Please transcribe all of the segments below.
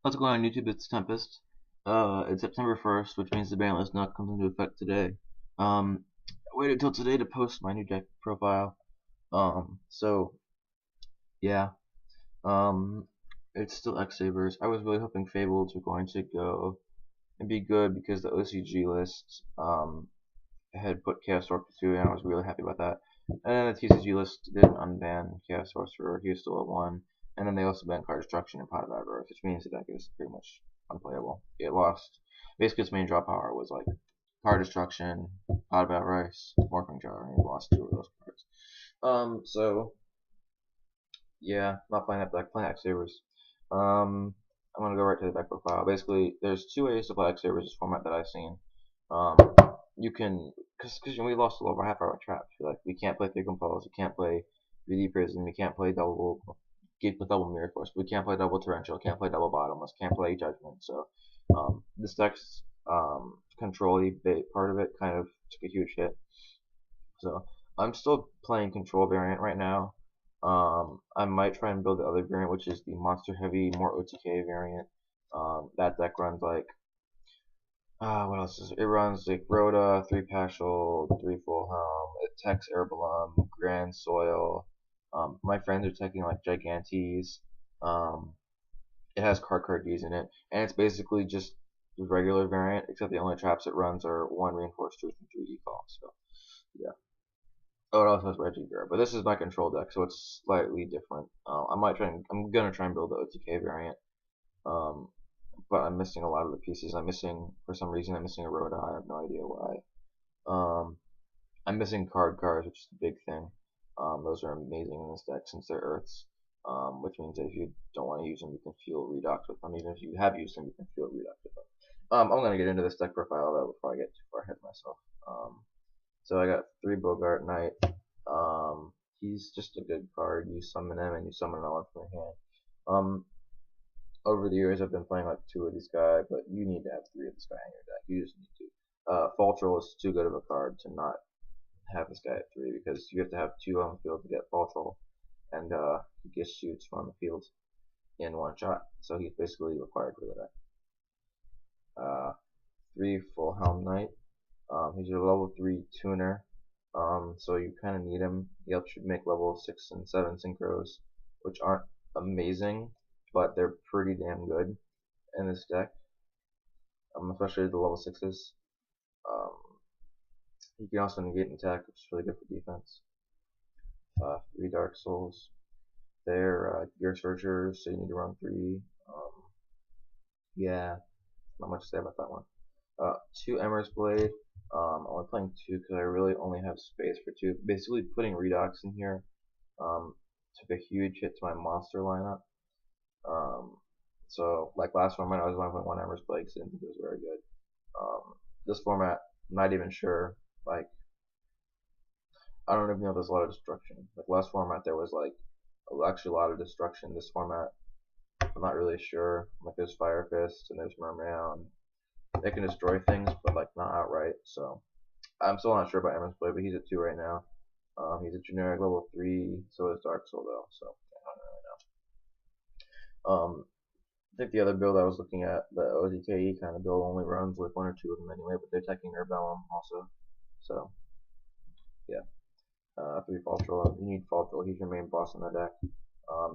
How's it going on YouTube? It's Tempest. It's September 1st, which means the ban list not comes into effect today. I waited until today to post my new deck profile. So yeah. Um, it's still X Sabers. I was really hoping Fables were going to go and be good because the OCG list had put Chaos Sorcerer 2, and I was really happy about that. And then the TCG list didn't unban Chaos Sorcerer. He was still at 1. And then they also banned Card Destruction and Pot of Avarice, which means the deck is pretty much unplayable. It lost. Basically, its main draw power was like Card Destruction, Pot of Avarice, Morphing Jar, and he lost 2 of those cards. So yeah, not playing that deck, playing X Sabers. I'm gonna go right to the deck profile. Basically, there's 2 ways to play X Sabers this format that I've seen. Um, you can, because we lost over half our traps. Like we can't play Big Compose, we can't play 3D Prism, we can't play double Mirror Force, we can't play double Torrential, can't play double Bottomless, can't play Judgment. So this deck's control part of it kind of took a huge hit. So I'm still playing Control variant right now. I might try and build the other variant, which is the Monster Heavy, more OTK variant. That deck runs like what else is it? It runs like Rhoda, 3 Paschal, 3 Full Helm, it techs Herbalum, Grand Soil. My friends are taking like Gigantes. Um, it has card Ds in it, and it's basically just the regular variant, except the only traps it runs are 1 Reinforced Truth and 3 Ecall. So yeah. Oh, it also has Regigier, but this is my control deck, so it's slightly different. I'm gonna try and build the OTK variant. Um, but I'm missing a lot of the pieces. For some reason, I'm missing a Rhoda. I have no idea why. Um, I'm missing cards, which is a big thing. Those are amazing in this deck since they're Earths, which means that if you don't want to use them, you can feel Redox with them. Even if you have used them, you can feel Redox with them. I'm gonna get into this deck profile though before I get too far ahead of myself. So I got 3 Bogart Knight. He's just a good card. You summon him and you summon another one from your hand. Over the years I've been playing like 2 of this guy, but you need to have 3 of this guy in your deck. You just need to. Faltrell is too good of a card to not have this guy at 3 because you have to have 2 on the field to get Faltrell, and he gets shoots from the field in 1 shot, so he's basically required for the deck. 3 Full Helm Knight. He's your level 3 tuner, so you kind of need him. He helps you make level 6 and 7 synchros, which aren't amazing, but they're pretty damn good in this deck, especially the level 6s. Um, you can also negate an attack, which is really good for defense. 3 Dark Souls. They're Gear Searchers, so you need to run 3. Yeah, not much to say about that one. 2 Emmer's Blade. I'm only playing 2 because I really only have space for 2. Basically, putting Redox in here took a huge hit to my monster lineup. So, like last format, I was only playing 1 Emmer's Blade because I didn't think it was very good. This format, I'm not even sure. Like, I don't even know if there's a lot of destruction. Like last format, there was like actually a lot of destruction. This format, I'm not really sure. Like there's Fire Fist and there's Mermail. They can destroy things, but like not outright. So I'm still not sure about Emmer's Blade, but he's at 2 right now. He's a generic level 3, so is Dark Soul though. So I don't really know. I think the other build I was looking at, the ODKE kind of build, only runs with 1 or 2 of them anyway, but they're taking their Bellum also. So yeah. 3 Faltrell. You need Faltrell. He's your main boss in the deck.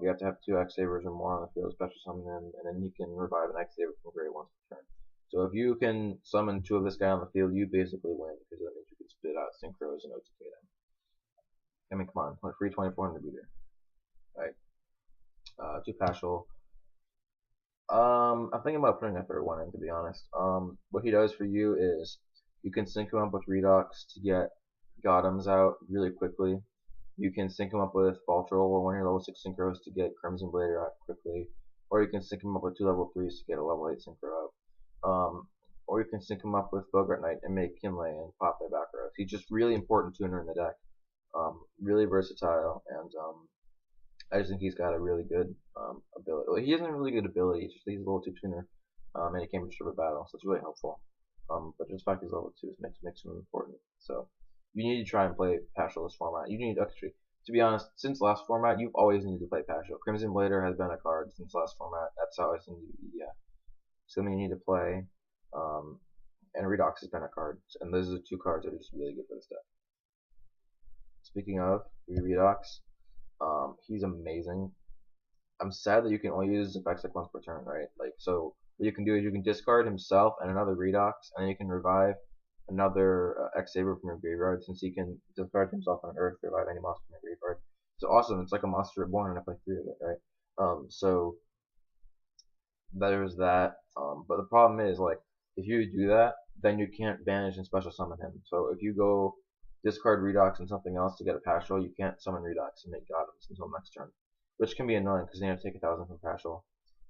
You have to have 2 X Sabers or more on the field, special summon him, and then you can revive an X Saber from grade once per turn. So if you can summon 2 of this guy on the field, you basically win because that means you can spit out Synchros and OTK them. I mean, come on, free 2400 meter. Right. 2 Paschal. I'm thinking about putting a 3rd one in, to be honest. What he does for you is you can sync him up with Redox to get Gotems out really quickly. You can sync him up with Faltrell or 1 of your level 6 synchros to get Crimson Blader out quickly. Or you can sync him up with 2 level 3s to get a level 8 synchro out. Or you can sync him up with Bogart Knight and make Kinlay and pop their back rows. He's just really important tuner in the deck. Really versatile, and I just think he's got a really good ability. Well, he hasn't really good ability, he's a level 2 tuner, and he came from battle, so it's really helpful. But just the fact he's level 2 makes him important. So you need to try and play Paschal this format. You need actually to be honest, since last format, you've always needed to play Pasho. Crimson Blader has been a card since last format. That's always needed to be something you need to play. Um, and Redox has been a card, and those are the two cards that are just really good for this deck. Speaking of Redox, he's amazing. I'm sad that you can only use his effects like once per turn, right? Like, so what you can do is you can discard himself and another Redox, and then you can revive another Saber from your graveyard, since he can discard himself on Earth, revive any monster from your graveyard. It's awesome. It's like a monster reborn, and I play 3 of it, right? So there's that. But the problem is, like, if you do that, then you can't banish and special summon him. So if you go discard Redox and something else to get a Paschal, you can't summon Redox and make Gothams until next turn, which can be annoying because then you have to take 1,000 from Paschal.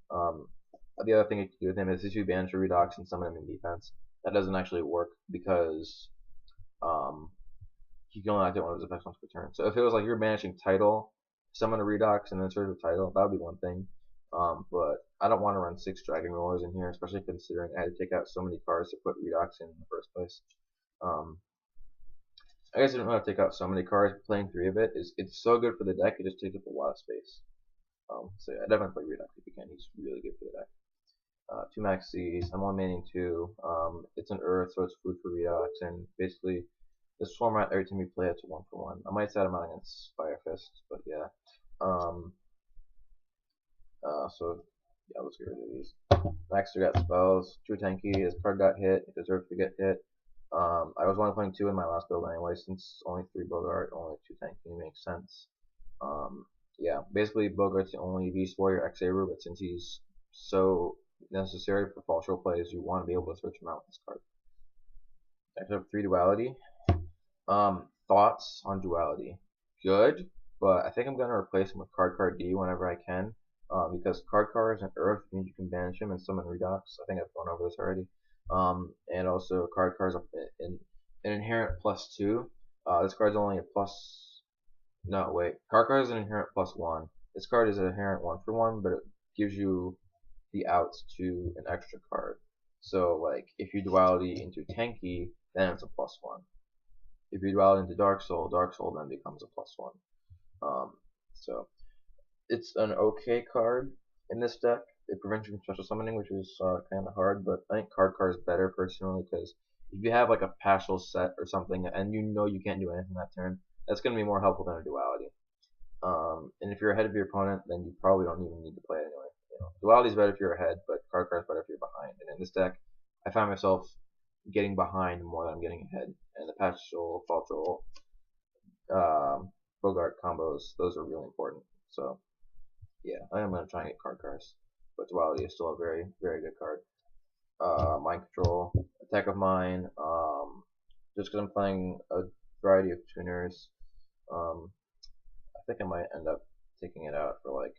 The other thing you can do with him is if you banish a Redox and summon him in defense, that doesn't actually work because he can only activate one of his effects once per turn. So if it was like you're banishing Title, summon a Redox, and then search a Title, that would be one thing. But I don't want to run 6 Dragon Rollers in here, especially considering I had to take out so many cards to put Redox in the first place. I guess I don't have to take out so many cards. Playing 3 of it it's so good for the deck. It just takes up a lot of space. So yeah, I definitely play Redox if you can. He's really good for the deck. 2 Maxis. I'm only maining 2. It's an Earth, so it's food for Redox, and basically this format, every time you play it's a 1-for-1. I might set him out against Fire Fist, but yeah. So yeah, let's get rid of these. Next we got spells. 2 Tenki. His card got hit. It deserves to get hit. I was only playing 2 in my last build anyway, since only 3 Bogart, only 2 Tenki makes sense. Yeah, basically Bogart's the only Beast Warrior X-Saber, but since he's so necessary for false roll plays, you want to be able to search him out with this card. Next up, 3 Duality. Thoughts on Duality? Good, but I think I'm going to replace him with Card D whenever I can, because Card and Earth means you can banish him and summon Redox. I think I've gone over this already. And also Card is an inherent +2. This card's only a plus. No, wait. Card is an inherent +1. This card is an inherent 1-for-1, but it gives you the outs to an extra card. So, like, if you Duality into Tenki, then it's a +1. If you Duality into Dark Soul then becomes a +1. So, it's an okay card in this deck. It prevents you from special summoning, which is kind of hard, but I think Card is better personally, because if you have like a Paschal set or something, and you know you can't do anything that turn, that's going to be more helpful than a Duality. And if you're ahead of your opponent, then you probably don't even need to play it anyway. You know, Duality is better if you're ahead, but Card is better if you're behind. And in this deck, I find myself getting behind more than I'm getting ahead. And the Paschal, False Roll, Bogart combos, those are really important. So, yeah, I am going to try and get Card. But Duality is still a very, very good card. Mind Control, Attack of Mind, just because I'm playing a variety of tuners, I think I might end up taking it out for like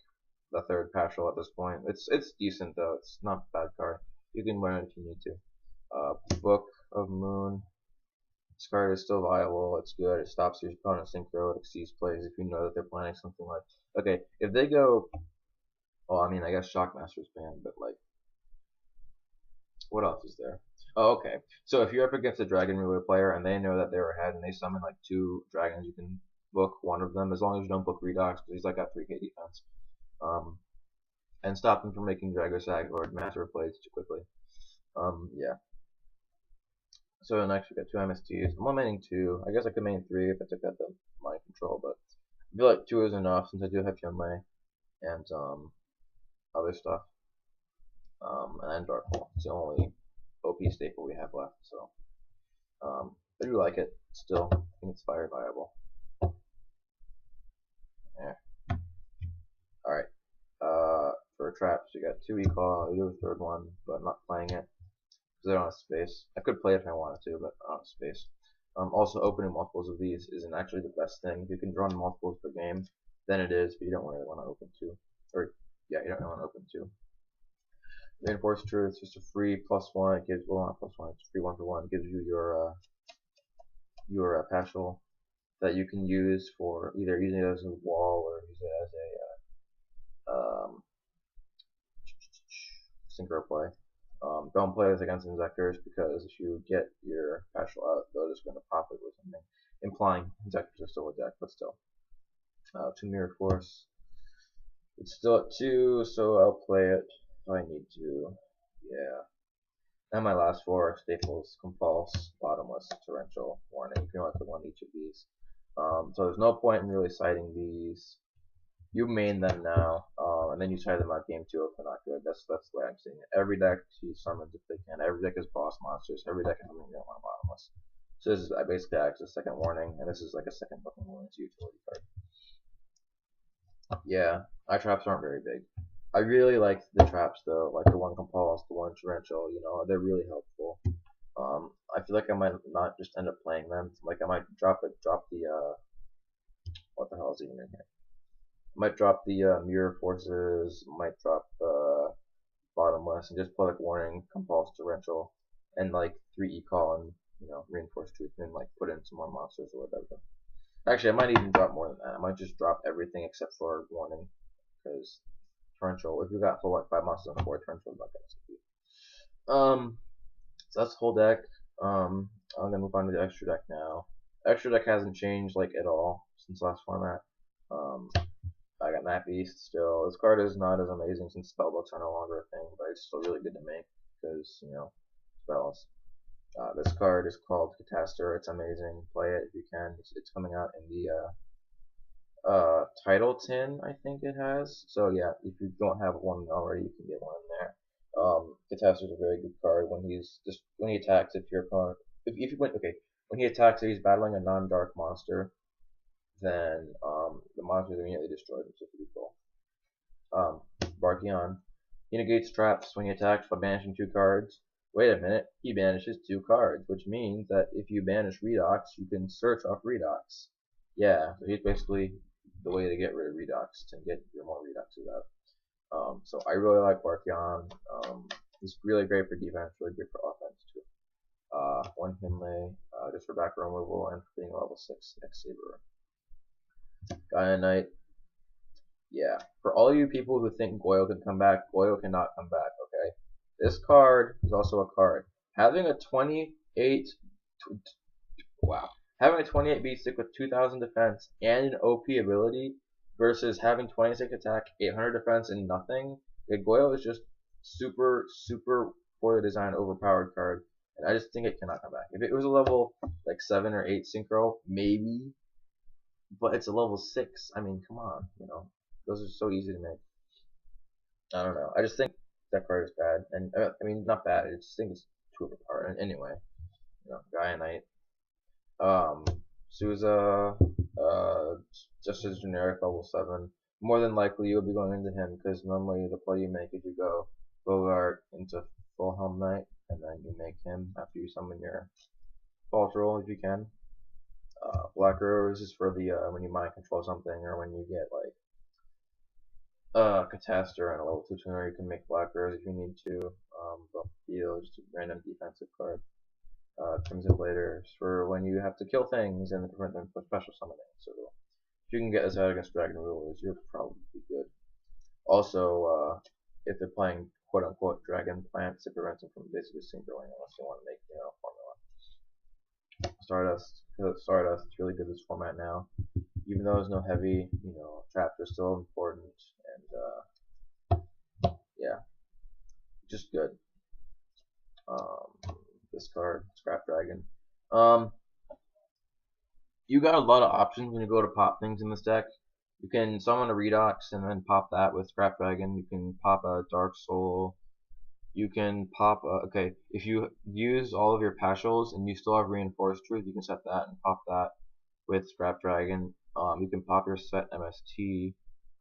the 3rd Paschal at this point. It's decent though, it's not a bad card. You can learn it if you need to. Book of Moon. This card is still viable, it's good, it stops your opponent's synchro, it exceeds plays if you know that they're planning something like, okay, if they go, well, I mean, I guess Shockmaster's banned, but like, what else is there? Oh, okay. So if you're up against a Dragon Ruler player and they know that they're ahead and they summon like 2 dragons, you can book one of them as long as you don't book Redox, because he's like got 3k defense. And stop him from making Dragosag or Master plays too quickly. Yeah. So next we got 2 MSTs. I'm only maining 2. I guess I could main 3 if I took out the Mind Control, but I feel like 2 is enough since I do have Yunmei and other stuff. And then Dark Hole. It's the only OP staple we have left, so I do like it still. I think it's fire viable. Yeah. Alright. For traps, you got 2 Eclaw, I do a 3rd one, but I'm not playing it because I don't have space. I could play it if I wanted to, but I don't have space. Also, opening multiples of these isn't actually the best thing. If you can draw multiples per game, then it is, but you don't really want to open 2. Or, yeah, you don't really want to open 2. Reinforced Truth, just a free +1. It gives, well, not +1, it's a free 1-for-1. It gives you your Paschal that you can use for either using it as a wall or use it as a synchro play. Don't play this against Inzectors, because if you get your Paschal out, they're just going to pop it with something, implying Inzectors are still a deck, but still. 2 Mirror Force. It's still at 2, so I'll play it if I need to. Yeah. And my last 4, Staples, Compulse, Bottomless, Torrential, Warning. You can only put one each of these. So there's no point in really citing these. You main them now, and then you try them out game 2 if they're not good. That's the way I'm seeing it. Every deck you summons if they can. Every deck is boss monsters. Every deck is something you don't want Bottomless. So this is, I basically acts as a second warning, and this is like a second booking warning to utility card. Yeah, eye traps aren't very big. I really like the traps though, like the one Compulse, the one Torrential, you know, they're really helpful. I feel like I might not just end up playing them. Like I might drop the what the hell is even in here? I might drop the Mirror Forces, might drop Bottomless, and just play like Warning, Compulse, Torrential, and like 3 E-Call and, you know, Reinforced Truth, and like put in some more monsters or whatever. Actually, I might even drop more than that. I might just drop everything except for Warning, because Torrential, if you got full like 5 monsters on 4, Torrential is not gonna succeed. So that's the whole deck. I'm gonna move on to the extra deck now. Extra deck hasn't changed like at all since last format. I got Map Beast still. This card is not as amazing since spellbooks are no longer a thing, but it's still really good to make because, you know, spells. This card is called Catastor. It's amazing. Play it if you can. It's coming out in the title tin, I think it has. So yeah, if you don't have one already, you can get one in there. Catastor is a very good card when when he attacks. If your opponent, if you went okay, when he attacks, if he's battling a non-dark monster, then the monster is immediately destroyed, which is pretty cool. Barkion. He negates traps when he attacks by banishing 2 cards. Wait a minute, he banishes 2 cards, which means that if you banish Redox, you can search off Redox. Yeah, so he's basically the way to get rid of Redox, to get your more Redoxes out. So I really like Barkion. He's really great for defense, really great for offense too. 1 Hinley, just for back removal and for being a level 6 X Saber. Gaia Knight. Yeah, for all you people who think Goyle can come back, Goyle cannot come back, okay? This card is also a card. Having a 28, wow, having a 28 beat stick with 2000 defense and an OP ability versus having 26 attack, 800 defense, and nothing. Goyle is just super, super poorly designed, overpowered card, and I just think it cannot come back. If it was a level like 7 or 8 synchro, maybe, but it's a level 6. I mean, come on, you know. Those are so easy to make. I don't know. I just think that card is bad, and I mean not bad. I just think it's too overpowered. And anyway, you know, Gaia Knight, Souza, just as generic level 7. More than likely you'll be going into him because normally the play you make is you go Bogart into full Helm Knight, and then you make him after you summon your False Roll if you can. Black Rose is for the when you mind control something or when you get like Catastor and a level 2 tuner, you can make Black Rose if you need to. Buff Deal, just a random defensive card. Crimson Blader for when you have to kill things and prevent them from special summoning. So if you can get this out against Dragon Rulers, you'll probably be good. Also, if they're playing quote unquote Dragon Plants, it prevents them from basically synchroing unless you want to make, you know, formula. Stardust, it's really good this format now. Even though there's no heavy, you know, traps are still important, and yeah, just good. This card, Scrap Dragon. You got a lot of options when you go to pop things in this deck. You can summon a Redox and then pop that with Scrap Dragon. You can pop a Dark Soul. You can pop okay, if you use all of your Pashals and you still have Reinforced Truth, you can set that and pop that with Scrap Dragon. You can pop your set MST.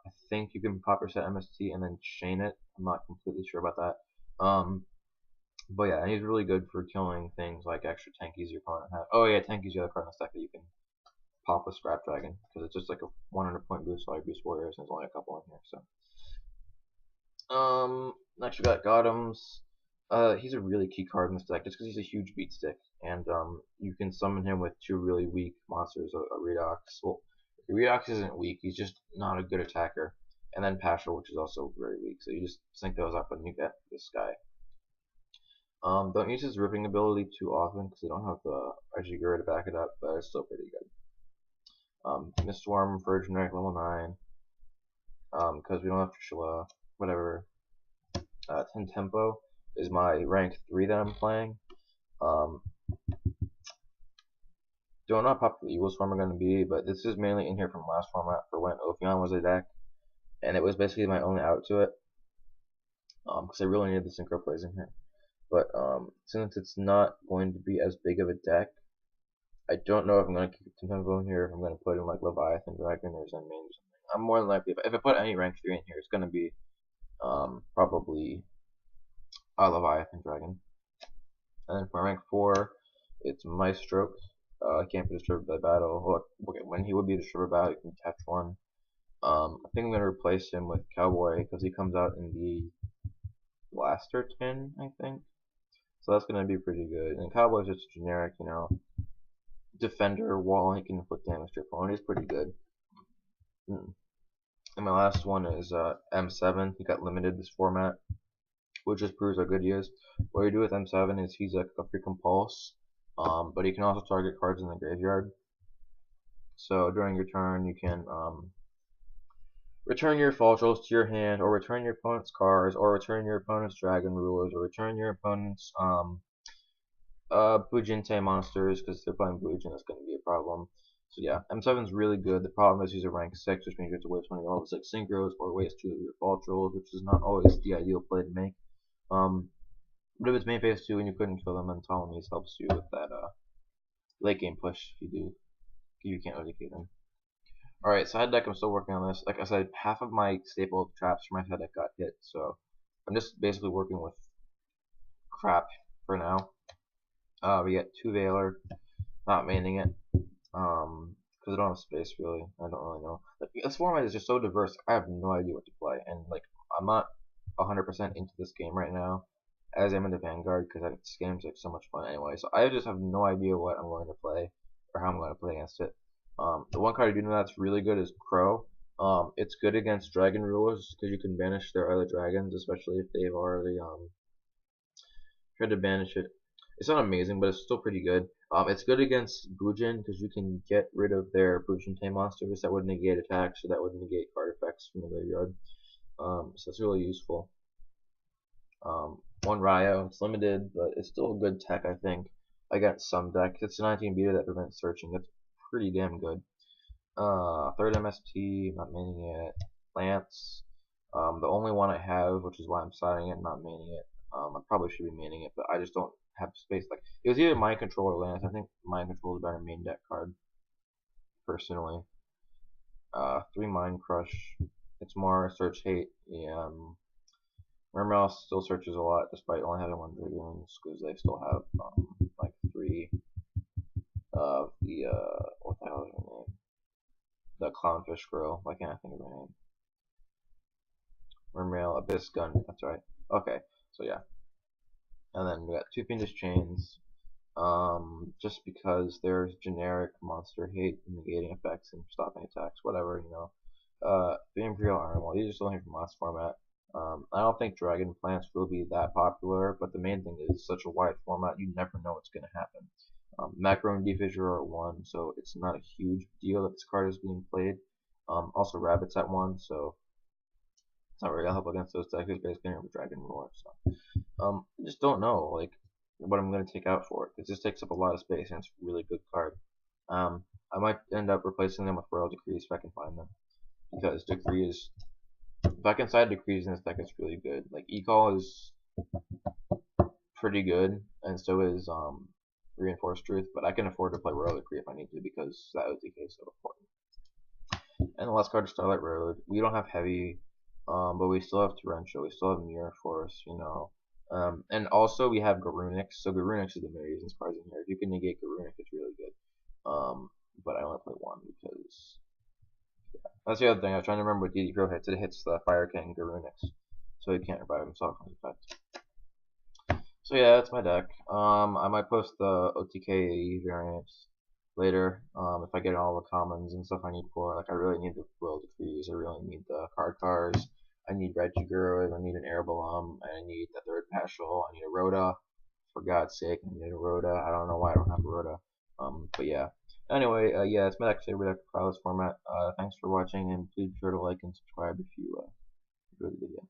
I think you can pop your set MST and then chain it. I'm not completely sure about that. But yeah, and he's really good for killing things like extra tankies your opponent has. Oh yeah, tankies the other card in the deck that you can pop with Scrap Dragon because it's just like a 100 point boost, all your boost warriors, and there's only a couple in here. So, next we got Gotham's. He's a really key card in this deck just because he's a huge beat stick, and you can summon him with 2 really weak monsters, a Redox. Well, Redox isn't weak; he's just not a good attacker. And then Pashal, which is also very weak. So you just sync those up and you get this guy. Don't use his ripping ability too often because they don't have the Ajigura to back it up, but it's still pretty good. Mistworm for generic level 9. Because we don't have to whatever. 10 tempo is my rank 3 that I'm playing. Um, don't know how popular Evil Swarm are going to be, but this is mainly in here from last format for when Ophion was a deck, and it was basically my only out to it, because I really needed the synchro plays in here. But since it's not going to be as big of a deck, I don't know if I'm going to keep 10 tempo in here, if I'm going to put in like Leviathan Dragon or Zen Main or something. I'm more than likely, if I put any rank 3 in here, it's going to be probably Leviathan Dragon. And then for rank 4, it's Maestro. Can't be disturbed by battle. Well, okay, when he would be disturbed by battle, you can catch one. I think I'm going to replace him with Cowboy because he comes out in the Blaster tin, I think. So that's going to be pretty good. And Cowboy's just generic, defender, wall, he can inflict damage to your opponent. He's pretty good. And my last one is M7. He got limited this format, which just proves how good he is. What you do with M7 is he's a free compulse, but he can also target cards in the graveyard. So during your turn, you can return your Faltrolls to your hand, or return your opponent's cards, or return your opponent's Dragon Rulers, or return your opponent's Bujinte monsters, because if they're playing Bujin, that's going to be a problem. So yeah, M7's really good. The problem is he's a rank 6, which means you have to waste 20 level 6 synchros, or waste 2 of your Faltrolls, which is not always the ideal play to make. But if it's main phase 2 and you couldn't kill them, then Ptolemy's helps you with that late game push if you can't really defeat them. Alright, so head deck, I'm still working on this. Like I said, half of my staple traps for my head deck got hit, so I'm just basically working with crap for now. We get 2 Valor, not maining it, because I don't have space really. I don't really know. Like, this format is just so diverse. I have no idea what to play, and like I'm not 100% into this game right now, as I'm into Vanguard, because this game's like so much fun anyway. So I just have no idea what I'm going to play or how I'm going to play against it. The one card I do know that's really good is Crow. It's good against Dragon Rulers because you can banish their other dragons, especially if they've already tried to banish it. It's not amazing, but it's still pretty good. It's good against Bujin because you can get rid of their Bujin monsters that would negate attacks or that would negate card effects from the graveyard. So it's really useful. One Ryo, it's limited, but it's still a good tech, I think. I got some decks. It's a 19 beta that prevents searching. That's pretty damn good. Third MST, not maining it. Lance, the only one I have, which is why I'm signing it, not maining it. I probably should be maining it, but I just don't have space. Like, it was either Mind Control or Lance. I think Mind Control is a better main deck card, personally. 3 Mind Crush. It's more search hate. Yeah, Mermail still searches a lot despite only having 1 Dragoons, because they still have like 3 of the what the hell is her name? The Clownfish Girl. Why can't I think of her name? Mermail, Abyss Gun. That's right. Okay, so yeah. And then we got 2 Fiendish Chains. Just because there's generic monster hate negating effects and stopping attacks, whatever, the Imperial Armor, these are still here from last format. I don't think Dragon Plants will be that popular, but the main thing is such a wide format, you never know what's going to happen. Macro and Defissure are at 1, so it's not a huge deal that this card is being played. Also, Rabbit's at 1, so it's not really going to help against those decks, basically with Dragon Roar. So, I just don't know, like, what I'm going to take out for it. It just takes up a lot of space, and it's a really good card. I might end up replacing them with Royal Decrees if I can find them, because Decrees, if I can side Decrees in this deck, it's really good. Like, E-Call is pretty good, and so is Reinforced Truth, but I can afford to play Royal Decree if I need to, because that OTK is so important. And the last card is Starlight Road. We don't have Heavy, but we still have Torrential, we still have Mirror Force, and also we have Garunix, so Garunix is the main reason this card's in here. If you can negate Garunix, it's really good. But I only play 1 because, yeah. That's the other thing, I was trying to remember what DD Pro hits. It hits the Fire King Garunix, so he can't revive himself from his effect. So yeah, that's my deck. I might post the OTK variants later, if I get all the commons and stuff I need for it. Like, I really need the Royal Decrees, I really need the cars, I need Regiguras, I need an Airbalum, I need the 3rd Paschal, I need a Rhoda. For God's sake, I need a Rhoda. I don't know why I don't have a Rhoda. But yeah. Anyway, yeah, it's my next Saber deck profile this format. Thanks for watching, and please be sure to like and subscribe if you enjoyed the video.